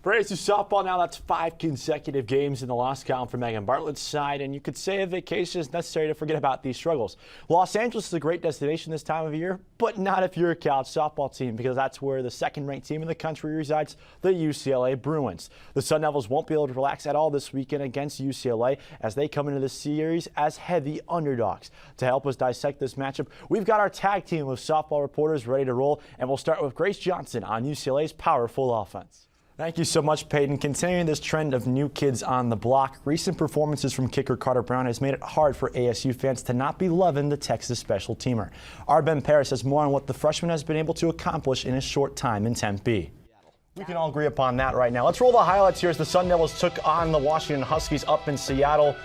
For ASU softball now, that's 5 consecutive games in the loss column for Megan Bartlett's side, and you could say a vacation is necessary to forget about these struggles. Los Angeles is a great destination this time of year, but not if you're a college softball team, because that's where the second-ranked team in the country resides, the UCLA Bruins. The Sun Devils won't be able to relax at all this weekend against UCLA as they come into the series as heavy underdogs. To help us dissect this matchup, we've got our tag team of softball reporters ready to roll, and we'll start with Grace Johnson on UCLA's powerful offense. Thank you so much, Peyton. Continuing this trend of new kids on the block, recent performances from kicker Carter Brown has made it hard for ASU fans to not be loving the Texas special teamer. Our Ben Paris has more on what the freshman has been able to accomplish in his short time in Tempe. We can all agree upon that right now. Let's roll the highlights here as the Sun Devils took on the Washington Huskies up in Seattle.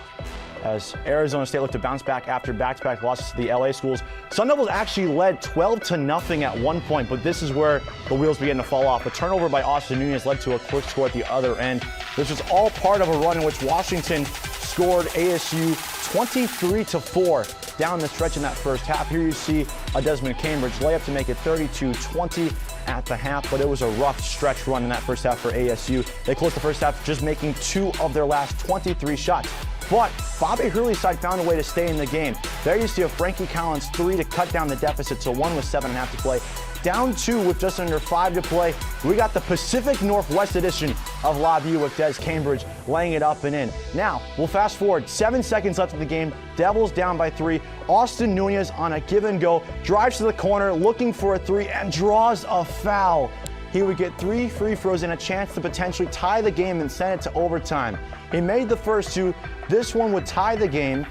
As Arizona State looked to bounce back after back-to-back losses to the LA schools. Sun Devils actually led 12-0 at one point, but this is where the wheels began to fall off. A turnover by Austin Nunez led to a quick score at the other end. This was all part of a run in which Washington scored ASU 23-4 down the stretch in that first half. Here you see a Desmond Cambridge layup to make it 32-20 at the half, but it was a rough stretch run in that first half for ASU. They closed the first half just making 2 of their last 23 shots. But Bobby Hurley's side found a way to stay in the game. There you see a Frankie Collins 3 to cut down the deficit, so 1 with 7.5 to play. Down 2 with just under 5 to play. We got the Pacific Northwest edition of La View with Des Cambridge laying it up and in. Now, we'll fast forward 7 seconds left of the game. Devils down by 3. Austin Nunez on a give and go, drives to the corner looking for a 3 and draws a foul. He would get 3 free throws and a chance to potentially tie the game and send it to overtime. He made the first 2. This one would tie the game,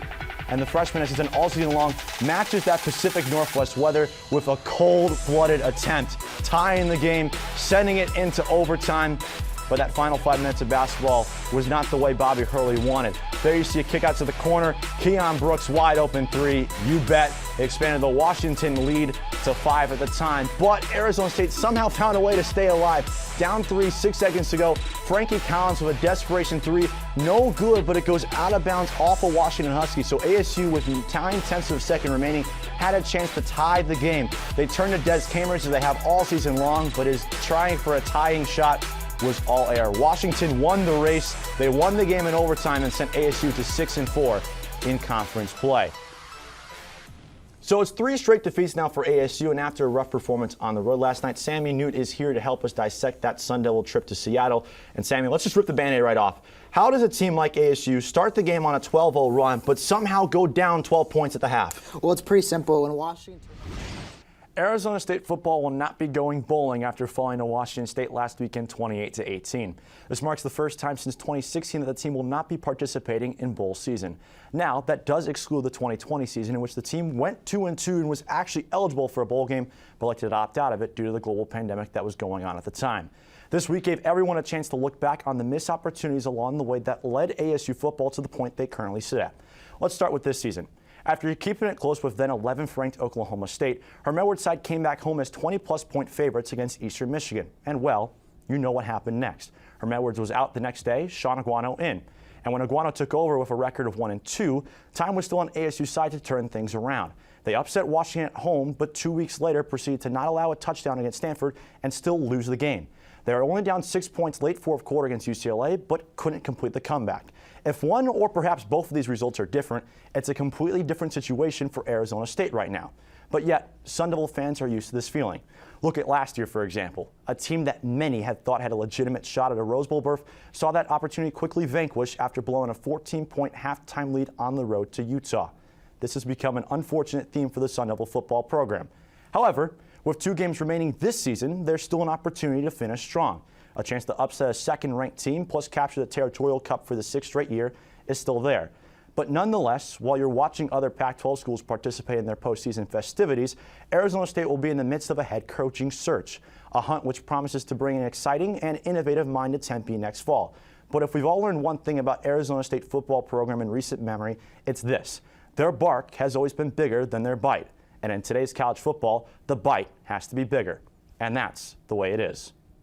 and the freshman, as he's done all season long, matches that Pacific Northwest weather with a cold-blooded attempt, tying the game, sending it into overtime. But that final 5 minutes of basketball was not the way Bobby Hurley wanted. There you see a kick out to the corner. Keon Brooks wide open 3. You bet. It expanded the Washington lead to 5 at the time. But Arizona State somehow found a way to stay alive. Down 3, 6 seconds to go. Frankie Collins with a desperation 3. No good, but it goes out of bounds off of Washington Huskies. So ASU, with 9/10 of a second remaining, had a chance to tie the game. They turned to Des Cambridge, as they have all season long, but is trying for a tying shot was all air. Washington won the race. They won the game in overtime and sent ASU to 6-4 in conference play. So it's 3 straight defeats now for ASU, and after a rough performance on the road last night, Sammy Newt is here to help us dissect that Sun Devil trip to Seattle. And Sammy, let's just rip the Band-Aid right off. How does a team like ASU start the game on a 12-0 run, but somehow go down 12 points at the half? Well, it's pretty simple. In Washington, Arizona State football will not be going bowling after falling to Washington State last weekend 28-18. This marks the first time since 2016 that the team will not be participating in bowl season. Now, that does exclude the 2020 season, in which the team went 2-2 and was actually eligible for a bowl game, but elected to opt out of it due to the global pandemic that was going on at the time. This week gave everyone a chance to look back on the missed opportunities along the way that led ASU football to the point they currently sit at. Let's start with this season. After keeping it close with then 11th ranked Oklahoma State, her Medward side came back home as 20-plus point favorites against Eastern Michigan. And, well, you know what happened next. Her Medwards was out the next day, Sean Aguano in. And when Aguano took over with a record of 1-2, time was still on ASU's side to turn things around. They upset Washington at home, but 2 weeks later proceeded to not allow a touchdown against Stanford and still lose the game. They were only down 6 points late fourth quarter against UCLA, but couldn't complete the comeback. If one or perhaps both of these results are different, it's a completely different situation for Arizona State right now. But yet, Sun Devil fans are used to this feeling. Look at last year, for example. A team that many had thought had a legitimate shot at a Rose Bowl berth saw that opportunity quickly vanquished after blowing a 14-point halftime lead on the road to Utah. This has become an unfortunate theme for the Sun Devil football program. However, with 2 games remaining this season, there's still an opportunity to finish strong. A chance to upset a second-ranked team plus capture the Territorial Cup for the 6th straight year is still there. But nonetheless, while you're watching other Pac-12 schools participate in their postseason festivities, Arizona State will be in the midst of a head coaching search, a hunt which promises to bring an exciting and innovative mind to Tempe next fall. But if we've all learned one thing about Arizona State football program in recent memory, it's this: their bark has always been bigger than their bite. And in today's college football, the bite has to be bigger. And that's the way it is.